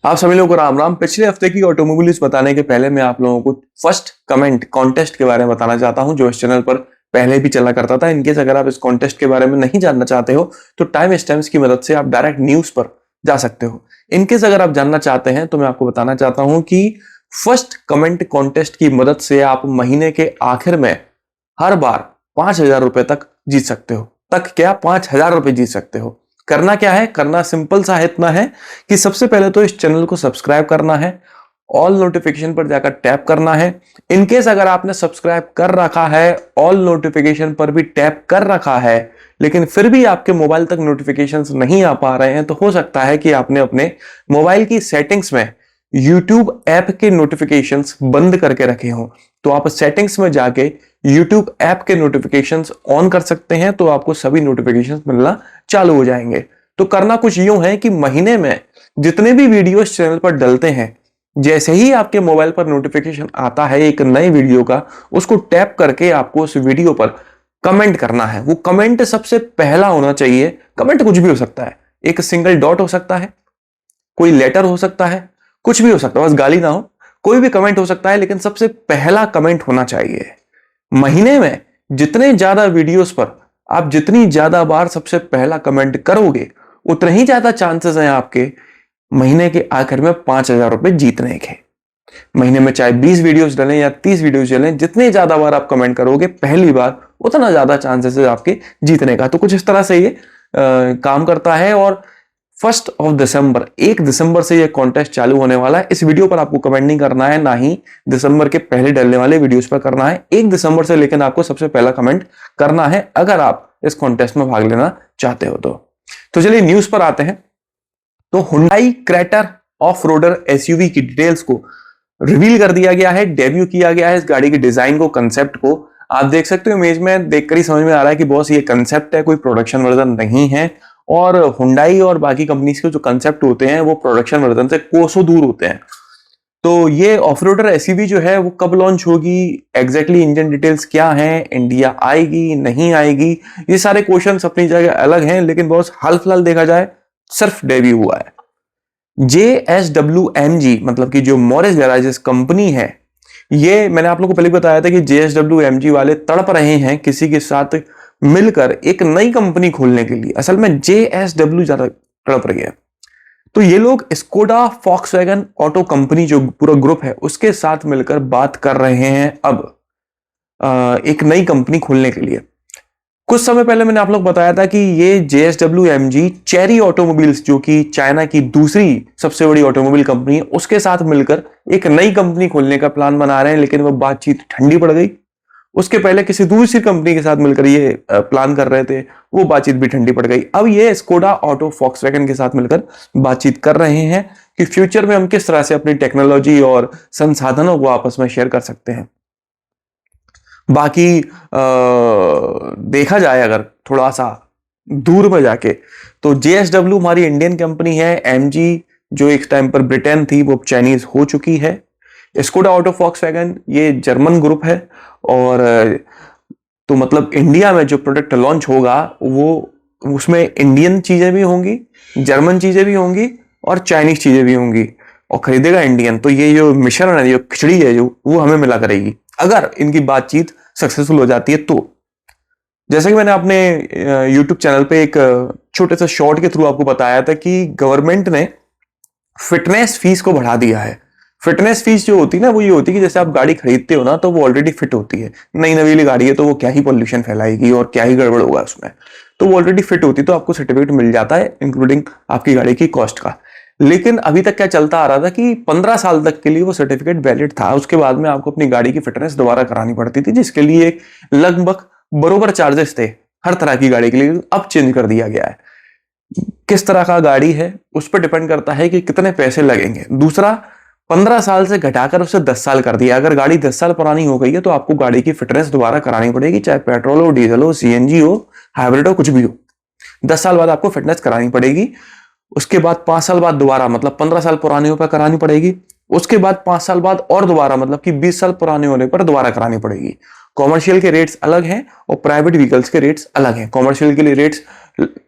आप सभी लोगों को राम राम। पिछले हफ्ते की ऑटोमोबाइल्स बताने के पहले मैं आप लोगों को फर्स्ट कमेंट कॉन्टेस्ट के बारे में बताना चाहता हूं, जो इस चैनल पर पहले भी चला करता था। इनकेस अगर आप इस कॉन्टेस्ट के बारे में नहीं जानना चाहते हो तो टाइम स्टैम्प्स की मदद से आप डायरेक्ट न्यूज पर जा सकते हो। इनकेस अगर आप जानना चाहते हैं तो मैं आपको बताना चाहता हूं कि फर्स्ट कमेंट कॉन्टेस्ट की मदद से आप महीने के आखिर में हर बार 5,000 रुपए तक जीत सकते हो। तक क्या, 5,000 रुपए जीत सकते हो। करना क्या है, करना सिंपल सा इतना है कि सबसे पहले तो इस चैनल को सब्सक्राइब करना है, ऑल नोटिफिकेशन पर जाकर टैप करना है। इनकेस अगर आपने सब्सक्राइब कर रखा है, ऑल नोटिफिकेशन पर भी टैप कर रखा है, लेकिन फिर भी आपके मोबाइल तक नोटिफिकेशंस नहीं आ पा रहे हैं, तो हो सकता है कि आपने अपने मोबाइल की सेटिंग्स में YouTube ऐप के नोटिफिकेशंस बंद करके रखे हो। तो आप सेटिंग्स में जाके YouTube ऐप के नोटिफिकेशंस ऑन कर सकते हैं, तो आपको सभी नोटिफिकेशंस मिलना चालू हो जाएंगे। तो करना कुछ यूं है कि महीने में जितने भी वीडियो इस चैनल पर डलते हैं, जैसे ही आपके मोबाइल पर नोटिफिकेशन आता है एक नए वीडियो का, उसको टैप करके आपको उस वीडियो पर कमेंट करना है। वो कमेंट सबसे पहला होना चाहिए। कमेंट कुछ भी हो सकता है, एक सिंगल डॉट हो सकता है, कोई लेटर हो सकता है, कुछ भी हो सकता है, बस गाली ना हो। कोई भी कमेंट हो सकता है, लेकिन सबसे पहला कमेंट होना चाहिए। महीने में जितने ज्यादा वीडियोस पर आप जितनी ज्यादा बार सबसे पहला कमेंट करोगे, उतने ही ज्यादा चांसेस हैं आपके महीने के आखिर में 5,000 रुपए जीतने के। महीने में चाहे 20 वीडियोस डलें या 30 वीडियोस डलें, जितने ज्यादा बार आप कमेंट करोगे पहली बार, उतना ज्यादा चांसेस है आपके जीतने का। तो कुछ इस तरह से ये काम करता है। और 1 दिसंबर 1 दिसंबर से ये कॉन्टेस्ट चालू होने वाला है। इस वीडियो पर आपको कमेंट नहीं करना है, ना ही दिसंबर के पहले डलने वाले वीडियोस पर करना है। 1 दिसंबर से लेकिन आपको सबसे पहला कमेंट करना है, अगर आप इस कॉन्टेस्ट में भाग लेना चाहते हो तो चलिए न्यूज पर आते हैं। तो Hyundai crater off roader SUV की डिटेल्स को रिवील कर दिया गया है, डेब्यू किया गया है इस गाड़ी के डिजाइन को, कंसेप्ट को। आप देख सकते हो इमेज में, देखकर ही समझ में आ रहा है कि बॉस ये कंसेप्ट है, कोई प्रोडक्शन वर्जन नहीं है। और हुंडई और बाकी कंपनीज के जो कंसेप्ट होते हैं वो प्रोडक्शन वर्जन से कोसों दूर होते हैं। तो ये ऑफ रोडर एसयूवी जो है वो कब लॉन्च होगी, एग्जैक्टली इंजन डिटेल्स क्या हैं, इंडिया आएगी नहीं आएगी, ये सारे क्वेश्चंस अपनी जगह अलग हैं। लेकिन बॉस हाल फिलहाल देखा जाए सिर्फ डेब्यू हुआ है। JSWMG मतलब कि जो मॉरिस गैराजेस कंपनी है, ये मैंने आप लोगों को पहले बताया था कि JSWMG वाले तड़प रहे हैं किसी के साथ मिलकर एक नई कंपनी खोलने के लिए। असल में JSW ज्यादा तड़प रही है। तो ये लोग स्कोडा फॉक्सवैगन ऑटो कंपनी जो पूरा ग्रुप है उसके साथ मिलकर बात कर रहे हैं अब एक नई कंपनी खोलने के लिए। कुछ समय पहले मैंने आप लोग बताया था कि ये JSWMG चेरी ऑटोमोबाइल्स, जो कि चाइना की दूसरी सबसे बड़ी ऑटोमोबाइल कंपनी है, उसके साथ मिलकर एक नई कंपनी खोलने का प्लान बना रहे हैं। लेकिन वो बातचीत ठंडी पड़ गई। उसके पहले किसी दूसरी कंपनी के साथ मिलकर ये प्लान कर रहे थे, वो बातचीत भी ठंडी पड़ गई। अब ये स्कोडा ऑटो फॉक्सवैगन के साथ मिलकर बातचीत कर रहे हैं कि फ्यूचर में हम किस तरह से अपनी टेक्नोलॉजी और संसाधनों को आपस में शेयर कर सकते हैं। बाकी देखा जाए अगर थोड़ा सा दूर में जाके, तो JSW हमारी इंडियन कंपनी है। MG जो एक टाइम पर ब्रिटेन थी वो चाइनीज हो चुकी है। स्कोडा ऑटो फॉक्सवैगन ये जर्मन ग्रुप है। और तो मतलब इंडिया में जो प्रोडक्ट लॉन्च होगा वो उसमें इंडियन चीजें भी होंगी, जर्मन चीजें भी होंगी और चाइनीज चीजें भी होंगी, और खरीदेगा इंडियन। तो ये जो मिश्रण है, जो खिचड़ी है, जो वो हमें मिला करेगी अगर इनकी बातचीत सक्सेसफुल हो जाती है। तो जैसे कि मैंने अपने YouTube चैनल पे एक छोटे से शॉर्ट के थ्रू आपको बताया था कि गवर्नमेंट ने फिटनेस फीस को बढ़ा दिया है। फिटनेस फीस जो होती है ना, वो ये होती है कि जैसे आप गाड़ी खरीदते हो ना, तो वो ऑलरेडी फिट होती है। नई नवीली गाड़ी है तो वो क्या ही पॉल्यूशन फैलाएगी और क्या ही गड़बड़ होगा उसमें, तो वो ऑलरेडी फिट होती है, तो आपको सर्टिफिकेट मिल जाता है इंक्लूडिंग आपकी गाड़ी की कॉस्ट का। लेकिन अभी तक क्या चलता आ रहा था कि 15 साल तक के लिए वो सर्टिफिकेट वैलिड था। उसके बाद में आपको अपनी गाड़ी की फिटनेस दोबारा करानी पड़ती थी, जिसके लिए लगभग बरोबर चार्जेस थे हर तरह की गाड़ी के लिए। अब चेंज कर दिया गया है। किस तरह का गाड़ी है उस पर डिपेंड करता है कि कितने पैसे लगेंगे। दूसरा, 15 साल से घटाकर उसे 10 साल कर दिया। अगर गाड़ी 10 साल पुरानी हो गई है तो आपको गाड़ी की फिटनेस दोबारा करानी पड़ेगी, चाहे पेट्रोल हो, डीजल हो, CNG हो, हाइब्रिड हो, कुछ भी हो। 10 साल बाद आपको फिटनेस करानी पड़ेगी। उसके बाद 5 साल बाद दोबारा, मतलब 15 साल पुराने होने पर करानी पड़ेगी। उसके बाद 5 साल बाद और दोबारा, मतलब कि 20 साल पुराने होने पर दोबारा करानी पड़ेगी। कॉमर्शियल के रेट्स अलग हैं और प्राइवेट व्हीकल्स के रेट्स अलग हैं। कॉमर्शियल के लिए रेट्स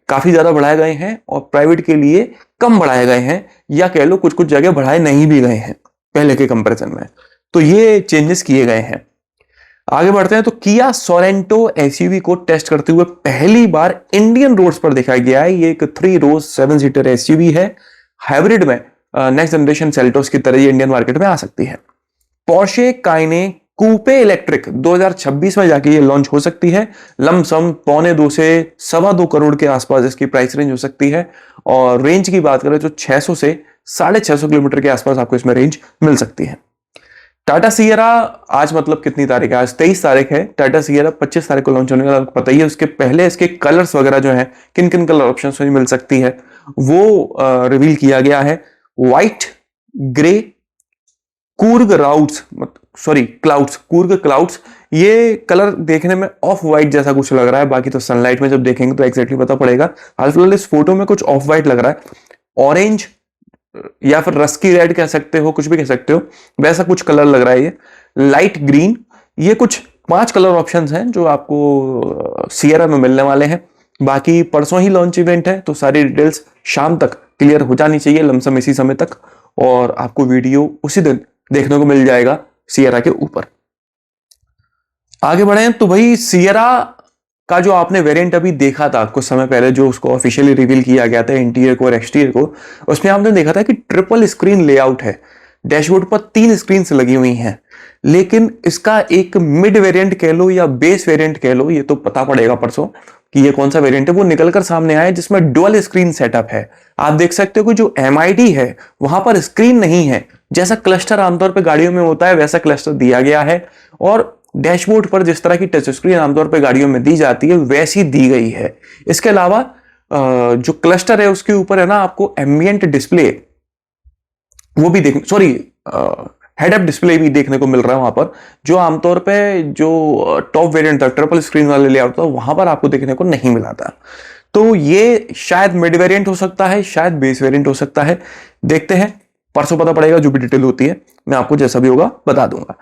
काफी ज्यादा बढ़ाए गए हैं और प्राइवेट के लिए कम बढ़ाए गए हैं, या कह लो कुछ कुछ जगह बढ़ाए नहीं भी गए हैं पहले के कंपैरिजन में। तो ये चेंजेस किए गए हैं। आगे बढ़ते हैं तो किया सोरेंटो एसयूवी को टेस्ट करते हुए पहली बार इंडियन रोड्स पर दिखाया गया है। ये एक 3 रोज 7 सीटर एसयूवी है, हाइब्रिड में। नेक्स्ट जनरेशन सेल्टोस की तरह ये इंडियन मार्केट में आ सकती है। पोर्शे काइने कूपे इलेक्ट्रिक 2026 में जाके ये लॉन्च हो सकती है। लमसम 1.25 से 2.25 करोड़ के आसपास इसकी प्राइस रेंज हो सकती है। और रेंज की बात करें तो 600 से 650 किलोमीटर के आसपास आपको इसमें रेंज मिल सकती है। टाटा सियरा आज मतलब कितनी तारीख है, आज 23 तारीख है। टाटा सियरा 25 तारीख को लॉन्च होने का आपको पता ही है। उसके पहले इसके कलर्स वगैरह जो है, किन किन कलर ऑप्शन में मिल सकती है वो रिवील किया गया है। White, grey, Coorg routes, clouds, Coorg clouds, ये कलर देखने में ऑफ व्हाइट जैसा कुछ लग रहा है। बाकी तो सनलाइट में जब देखेंगे तो एक्जैक्टली पता पड़ेगा। हाल फिलहाल इस फोटो में कुछ ऑफ व्हाइट लग रहा है। ऑरेंज या फिर रस्की रेड कह सकते हो, कुछ भी कह सकते हो, वैसा कुछ कलर लग रहा है। ये लाइट ग्रीन, ये कुछ 5 कलर ऑप्शंस हैं जो आपको सियरा में मिलने वाले हैं। बाकी परसों ही लॉन्च इवेंट है, तो सारी डिटेल्स शाम तक क्लियर हो जानी चाहिए, लमसम इसी समय तक, और आपको वीडियो उसी दिन देखने को मिल जाएगा सियरा के ऊपर। आगे बढ़े तो भाई सियरा का जो आपने वेरिएंट अभी देखा था कुछ समय पहले, जो उसको ऑफिशियली रिवील किया गया था इंटीरियर को और एक्सटीरियर को, उसमें आपने देखा था कि ट्रिपल स्क्रीन लेआउट है। डैशबोर्ड पर 3 स्क्रीन लगी हुई हैं। लेकिन इसका एक मिड वेरिएंट कह लो या बेस वेरिएंट कह लो, ये तो पता पड़ेगा परसों कि ये कौन सा वेरिएंट है, वो निकलकर सामने आया जिसमें डुअल स्क्रीन सेटअप है। आप देख सकते हो कि जो MID है वहां पर स्क्रीन नहीं है, जैसा क्लस्टर आमतौर पर गाड़ियों में होता है वैसा क्लस्टर दिया गया है। और डैशबोर्ड पर जिस तरह की टच स्क्रीन आमतौर पर गाड़ियों में दी जाती है वैसी दी गई है। इसके अलावा जो क्लस्टर है उसके ऊपर है ना आपको एम्बिएंट डिस्प्ले, वो भी देख हेड अप डिस्प्ले भी देखने को मिल रहा है वहां पर, जो आमतौर पे जो टॉप वेरिएंट था ट्रिपल स्क्रीन वाले लेआउट था वहां पर आपको देखने को नहीं मिला था। तो ये शायद मिड वेरिएंट हो सकता है, शायद बेस वेरिएंट हो सकता है, देखते हैं, परसों पता पड़ेगा। जो भी डिटेल होती है मैं आपको जैसा भी होगा बता दूंगा।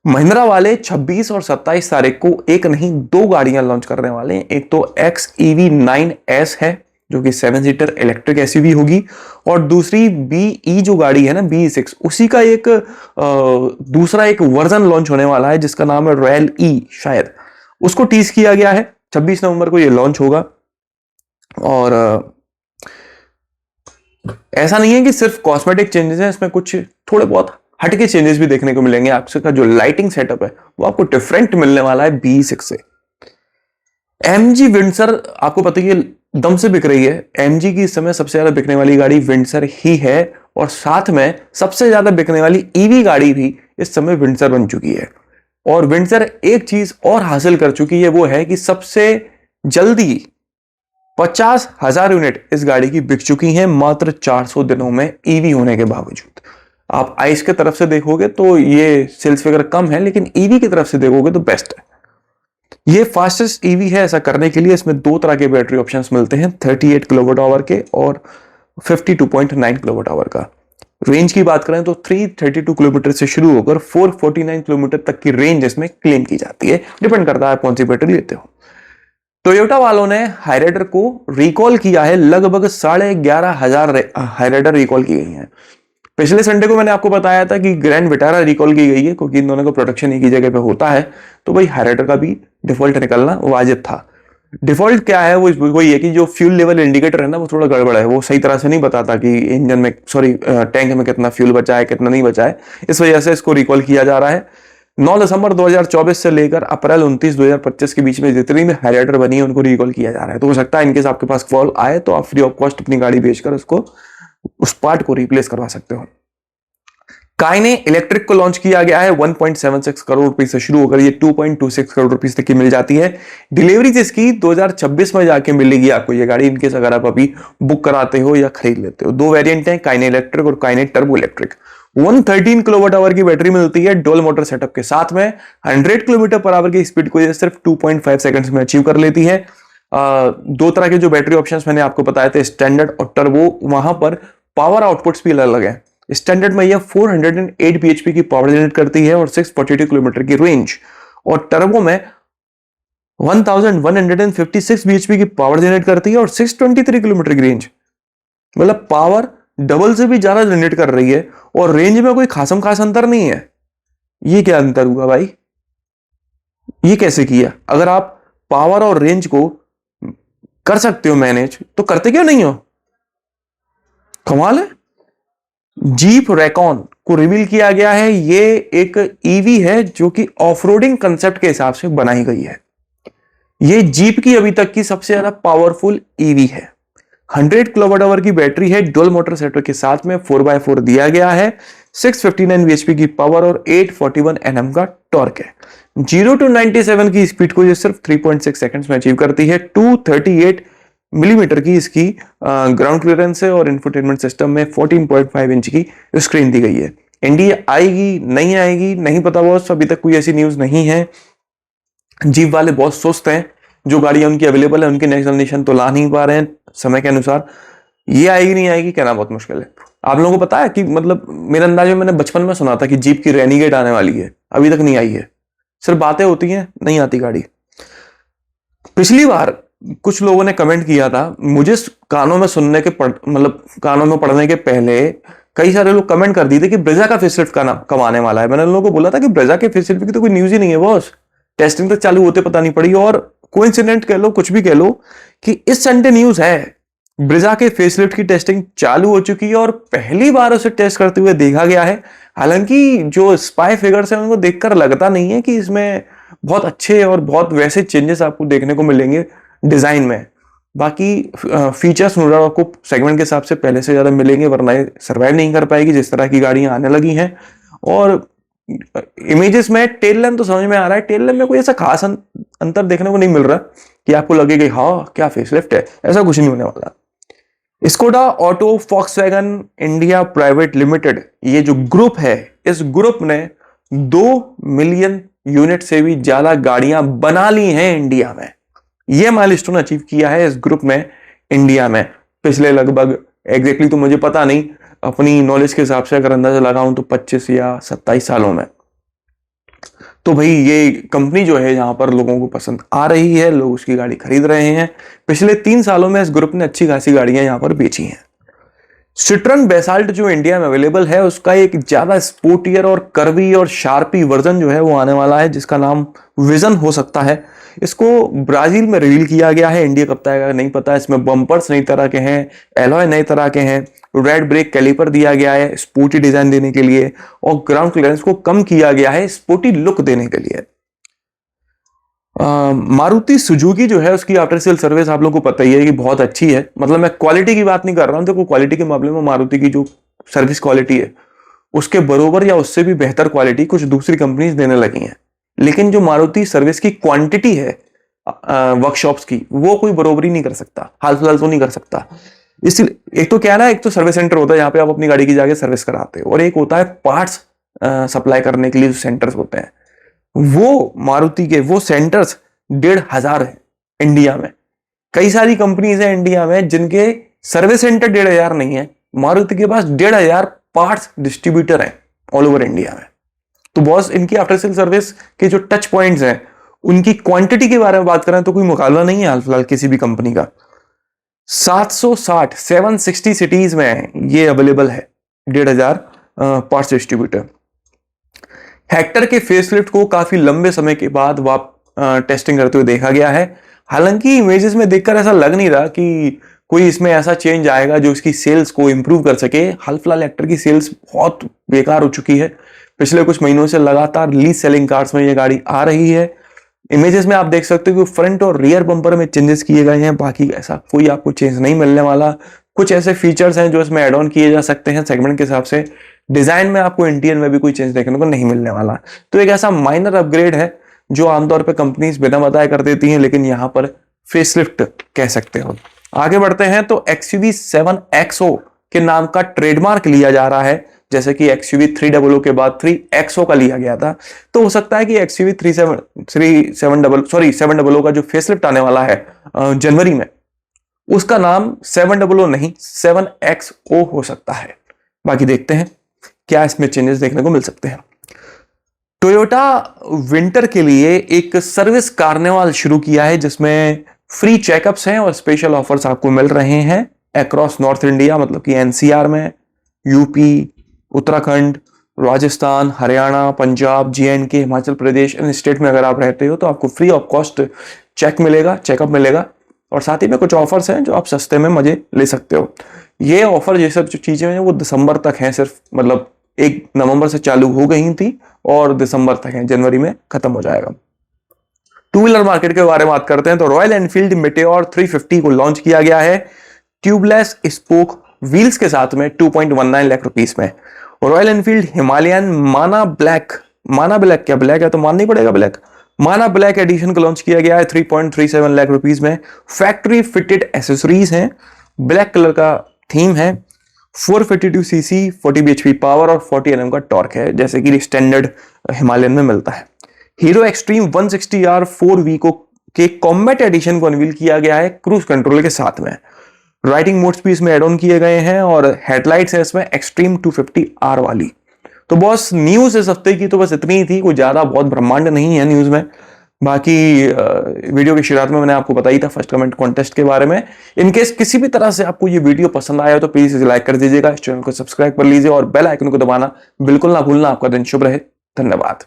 महिंद्रा वाले 26 और 27 तारीख को एक नहीं 2 गाड़ियां लॉन्च करने वाले हैं। एक तो XEV9S है जो कि 7 सीटर इलेक्ट्रिक एसयूवी होगी, और दूसरी BE जो गाड़ी है ना BE6, उसी का एक दूसरा एक वर्जन लॉन्च होने वाला है जिसका नाम है रॉयल E, शायद उसको टीज किया गया है। 26 नवंबर को ये लॉन्च होगा। और ऐसा नहीं है कि सिर्फ कॉस्मेटिक चेंजेस हैं, इसमें कुछ थोड़े बहुत हटके चेंजेस भी देखने को मिलेंगे। आपका जो लाइटिंग सेटअप है वो आपको डिफरेंट मिलने वाला है BE6 से। MG विंडसर आपको पता है दम से बिक रही है। MG की इस समय सबसे ज्यादा बिकने वाली गाड़ी विंडसर ही है, और साथ में सबसे ज्यादा बिकने वाली EV गाड़ी भी इस समय विंडसर बन चुकी है। और विंडसर एक चीज और हासिल कर चुकी है, वो है कि सबसे जल्दी 50,000 यूनिट इस गाड़ी की बिक चुकी हैं मात्र 400 दिनों में EV होने के बावजूद। आप आइस की तरफ से देखोगे तो ये सेल्स फिगर कम है, लेकिन EV की तरफ से देखोगे तो बेस्ट है। ये फास्टेस्ट EV है। ऐसा करने के लिए इसमें 2 तरह के बैटरी ऑप्शंस मिलते हैं, 38 किलोवाट आवर के और 52.9 किलोवाट आवर का। रेंज की बात करें तो 332 किलोमीटर से शुरू होकर 449 किलोमीटर तक की रेंज इसमें क्लेम की जाती है। डिपेंड करता है कौन सी बैटरी लेते हो। टोयोटा वालों ने हाईराइडर को रिकॉल किया है, लगभग 11,500 हाईराइडर रिकॉल की गई हैं। पिछले संडे को मैंने आपको बताया था कि ग्रैंड विटारा रिकॉल की गई है, क्योंकि इन दोनों का प्रोडक्शन एक ही जगह पे होता है। तो भाई हाईराइडर का भी डिफॉल्ट निकलना वाजिब था। डिफॉल्ट क्या है, वो वही है कि जो फ्यूल लेवल इंडिकेटर है ना वो थोड़ा गड़बड़ है, वो सही तरह से नहीं बताता कि इंजन में टैंक में कितना फ्यूल बचा है कितना नहीं बचा है। इस वजह से इसको रिकॉल किया जा रहा है। 9 दिसंबर 2024 से लेकर अप्रैल 29 2025 के बीच में जितनी भी हाईराइडर बनी है उनको रिकॉल किया जा रहा है। तो हो सकता है इनकेस आपके पास कॉल आए तो आप फ्री ऑफ कॉस्ट अपनी गाड़ी बेचकर उसको उस पार्ट को रिप्लेस करवा सकते हो। काइने इलेक्ट्रिक को लॉन्च किया गया है। 1.76 करोड़ रुपए से शुरू होकर ये 2.26 करोड़ रुपए तक की मिल जाती है। डिलीवरी जिसकी 2026 में जाके मिलेगी आपको ये गाड़ी, इनकेस अगर आप अभी बुक कराते हो या खरीद लेते हो। 2 वेरिएंट हैं, काइने इलेक्ट्रिक और काइने टर्बो इलेक्ट्रिक। 113 किलोवाट आवर की बैटरी मिलती है डुअल मोटर सेटअप के साथ में। 100 किलोमीटर पर आवर की स्पीड को ये सिर्फ 2.5 सेकंड्स में अचीव कर लेती है। 2 तरह के जो बैटरी ऑप्शंस मैंने आपको बताए थे, स्टैंडर्ड और टर्बो, वहां पर पावर आउटपुट्स भी अलग है। स्टैंडर्ड में यह 408 bhp की पावर जनरेट करती है और 642 किलोमीटर की रेंज, और टर्बो में 1156 bhp की पावर जनरेट करती है और 623 किलोमीटर की रेंज। मतलब पावर डबल से भी ज्यादा जनरेट कर रही है और रेंज में कोई खासम खास अंतर नहीं है। ये क्या अंतर हुआ भाई? ये कैसे किया? अगर आप पावर और रेंज को कर सकते हो मैनेज तो करते क्यों नहीं हो? कमाल है। जीप रैकॉन को रिवील किया गया है। ये एक ईवी है जो कि ऑफरोडिंग कंसेप्ट के हिसाब से बनाई गई है। ये जीप की अभी तक की सबसे ज्यादा पावरफुल ईवी है। 100 किलोवाट आवर की बैटरी है, डुअल मोटर सेटअप के साथ में 4x4 दिया गया है, 659 bhp की पावर और 841 Nm का टॉर्क है। 0 to 97 की स्पीड को ये सिर्फ 3.6 सेकंड्स में अचीव करती है। 238 मिलीमीटर की इसकी ग्राउंड क्लियरेंस है और इंफोटेनमेंट सिस्टम में 14.5 इंच की स्क्रीन दी गई है। इंडिया आएगी नहीं आएगी नहीं पता बॉस, अभी तक कोई ऐसी न्यूज नहीं है। जीप वाले बहुत सुस्त हैं, जो गाड़ियां उनकी अवेलेबल है उनकी नेक्स्ट जनरेशन तो ला नहीं पा रहे हैं समय के अनुसार। ये आएगी नहीं आएगी कहना बहुत मुश्किल है। आप लोगों को पता है कि मतलब मेरे अंदाज में मैंने बचपन में सुना था कि जीप की रेनिगेट आने वाली है, अभी तक नहीं आई है। सिर्फ बातें होती हैं, नहीं आती गाड़ी। पिछली बार कुछ लोगों ने कमेंट किया था, मुझे कानों में सुनने के मतलब कानों में पढ़ने के पहले कई सारे लोग कमेंट कर दिए थे कि ब्रेजा का फेसलिफ्ट का नाम कब आने वाला है। मैंने उन लोगों को बोला था कि ब्रेजा के फेसलिफ्ट की तो कोई न्यूज ही नहीं है बॉस, टेस्टिंग तक चालू होते पता नहीं पड़ी। और कोइंसिडेंट कह लो कुछ भी कह लो कि इस संडे न्यूज है ब्रेजा के फेसलिफ्ट की टेस्टिंग चालू हो चुकी है और पहली बार उसे टेस्ट करते हुए देखा गया है। हालांकि जो स्पाई फिगर्स हैं उनको देखकर लगता नहीं है कि इसमें बहुत अच्छे और बहुत वैसे चेंजेस आपको देखने को मिलेंगे डिजाइन में। बाकी फीचर्स नोरा आपको सेगमेंट के हिसाब से पहले से ज्यादा मिलेंगे, वरना ये सर्वाइव नहीं कर पाएगी जिस तरह की गाड़ियां आने लगी हैं। और इमेजेस में टेल लैम्प तो समझ में आ रहा है, टेल लैम्प में कोई ऐसा खास अंतर देखने को नहीं मिल रहा कि आपको लगे कि हाँ क्या फेसलिफ्ट है, ऐसा कुछ नहीं होने वाला। Skoda auto Volkswagen India private limited, ये जो ग्रुप है, इस ग्रुप ने 2 मिलियन यूनिट से भी ज्यादा गाड़ियां बना ली हैं इंडिया में। यह माइलस्टोन अचीव किया है इस ग्रुप ने इंडिया में पिछले लगभग एग्जैक्टली तो मुझे पता नहीं, अपनी नॉलेज के हिसाब से अगर अंदाजा लगाऊं तो 25 या 27 सालों में। तो भाई ये कंपनी जो है यहाँ पर लोगों को पसंद आ रही है, लोग उसकी गाड़ी खरीद रहे हैं। पिछले 3 सालों में इस ग्रुप ने अच्छी खासी गाड़ियां यहाँ पर बेची हैं। सिट्रन बेसाल्ट जो इंडिया में अवेलेबल है उसका एक ज्यादा स्पोर्टियर और कर्वी और शार्पी वर्जन जो है वो आने वाला है, जिसका नाम विजन हो सकता है। इसको ब्राजील में रिवील किया गया है, इंडिया कब तक आएगा नहीं पता। इसमें बम्पर्स नई तरह के हैं, एलॉय नए तरह के हैं, रेड ब्रेक कैलिपर दिया गया है स्पोर्टी डिजाइन देने के लिए और ग्राउंड क्लियरेंस को कम किया गया है स्पोर्टी लुक देने के लिए। मारुति सुजुकी जो है उसकी आफ्टर सेल सर्विस आप लोगों को पता ही है कि बहुत अच्छी है। मतलब मैं क्वालिटी की बात नहीं कर रहा हूं, देखो क्वालिटी के मामले में मारुति की जो सर्विस क्वालिटी है उसके बरोबर या उससे भी बेहतर क्वालिटी कुछ दूसरी कंपनीज देने लगी हैं। लेकिन जो मारुति सर्विस की क्वांटिटी है वर्कशॉप्स की, वो कोई बरोबरी नहीं कर सकता, हाल फिलहाल तो नहीं कर सकता। इसलिए एक तो क्या ना, एक तो सर्विस सेंटर होता है जहां पे आप अपनी गाड़ी की जाके सर्विस कराते हो, और एक होता है पार्ट्स सप्लाई करने के लिए जो सेंटर्स होते हैं। वो मारुति के वो सेंटर्स 1,500 है इंडिया में। कई सारी कंपनीज हैं इंडिया में जिनके सर्विस सेंटर 1,500 नहीं है, मारुति के पास 1,500 पार्ट्स डिस्ट्रीब्यूटर हैं ऑल ओवर इंडिया में। तो बॉस इनकी आफ्टर सेल सर्विस के जो टच पॉइंट्स हैं उनकी क्वांटिटी के बारे में बात करें तो कोई मुकाबला नहीं है हाल फिलहाल किसी भी कंपनी का। 760 सिटीज में ये अवेलेबल है 1,500 पार्ट्स डिस्ट्रीब्यूटर। हेक्टर के फेसलिफ्ट को काफी लंबे समय के बाद टेस्टिंग करते हुए देखा गया है। हालांकि इमेजेस में देखकर ऐसा लग नहीं रहा कि कोई इसमें ऐसा चेंज आएगा जो इसकी सेल्स को इंप्रूव कर सके। हाल फिलहाल हेक्टर की सेल्स बहुत बेकार हो चुकी है, पिछले कुछ महीनों से लगातार लीज सेलिंग कार्स में ये गाड़ी आ रही है। इमेजेस में आप देख सकते हो कि फ्रंट और रियर बम्पर में चेंजेस किए गए हैं, बाकी ऐसा कोई आपको चेंज नहीं मिलने वाला। कुछ ऐसे फीचर्स हैं जो इसमें एड ऑन किए जा सकते हैं सेगमेंट के हिसाब से। डिजाइन में आपको इंटीरियर में भी कोई चेंज देखने को नहीं मिलने वाला। तो एक ऐसा माइनर अपग्रेड है जो आमतौर पर कंपनीज बिना बताए कर देती हैं, लेकिन यहां पर फेसलिफ्ट कह सकते हो। आगे बढ़ते हैं तो XUV 7XO के नाम का ट्रेडमार्क लिया जा रहा है, जैसे कि XUV 300 के बाद 3XO का लिया गया था। तो हो सकता है कि XUV 700 का जो फेसलिफ्ट आने वाला है जनवरी में, उसका नाम 700 नहीं 7XO हो सकता है। बाकी देखते हैं क्या इसमें चेंजेस देखने को मिल सकते हैं। टोयोटा विंटर के लिए एक सर्विस कार्निवाल शुरू किया है जिसमें फ्री चेकअप्स हैं और स्पेशल ऑफर्स आपको मिल रहे हैं अक्रॉस नॉर्थ इंडिया, मतलब कि एनसीआर में, यूपी, उत्तराखंड, राजस्थान, हरियाणा, पंजाब, जेएंडके, हिमाचल प्रदेश, इन स्टेट में अगर आप रहते हो तो आपको फ्री ऑफ कॉस्ट चेकअप मिलेगा। और साथ ही में कुछ ऑफर्स हैं जो आप सस्ते में मजे ले सकते हो। ये ऑफर, ये सब जो चीजें हैं वो दिसंबर तक हैं सिर्फ, मतलब 1 नवंबर से चालू हो गई थी और दिसंबर तक है, जनवरी में खत्म हो जाएगा। टू व्हीलर मार्केट के बारे में बात करते हैं तो रॉयल एनफील्ड मेटेओर 350 को लॉन्च किया गया है ट्यूबलेस स्पोक व्हील्स के साथ में 2.19 लाख रुपीस में। रॉयल एनफील्ड हिमालयन माना ब्लैक क्या ब्लैक है तो मानना ही पड़ेगा ब्लैक, माना ब्लैक एडिशन को लॉन्च किया गया है 3.37 लाख रुपीस में। फैक्ट्री फिटेड एसेसरीज हैं, ब्लैक कलर का थीम है, 452 सीसी, 40 bhp पावर और 40 Nm का टॉर्क है, जैसे कि स्टैंडर्ड हिमालयन में मिलता है। हीरो एक्सट्रीम 160R 4V के कॉम्बैट एडिशन को अनवील किया गया है क्रूज कंट्रोल के साथ में। राइडिंग मोड्स भी इसमें एड ऑन किए गए हैं और हेडलाइट्स है इसमें एक्सट्रीम 250R वाली। तो बॉस न्यूज इस हफ्ते की तो बस इतनी ही थी, कोई ज्यादा बहुत ब्रह्मांड नहीं है न्यूज में। बाकी वीडियो की शुरुआत में मैंने आपको बताई था फर्स्ट कमेंट कॉन्टेस्ट के बारे में। इनकेस किसी भी तरह से आपको ये वीडियो पसंद आया तो प्लीज इसे लाइक कर दीजिएगा, इस चैनल को सब्सक्राइब कर लीजिए और बेल आइकन को दबाना बिल्कुल ना भूलना। आपका दिन शुभ रहे, धन्यवाद।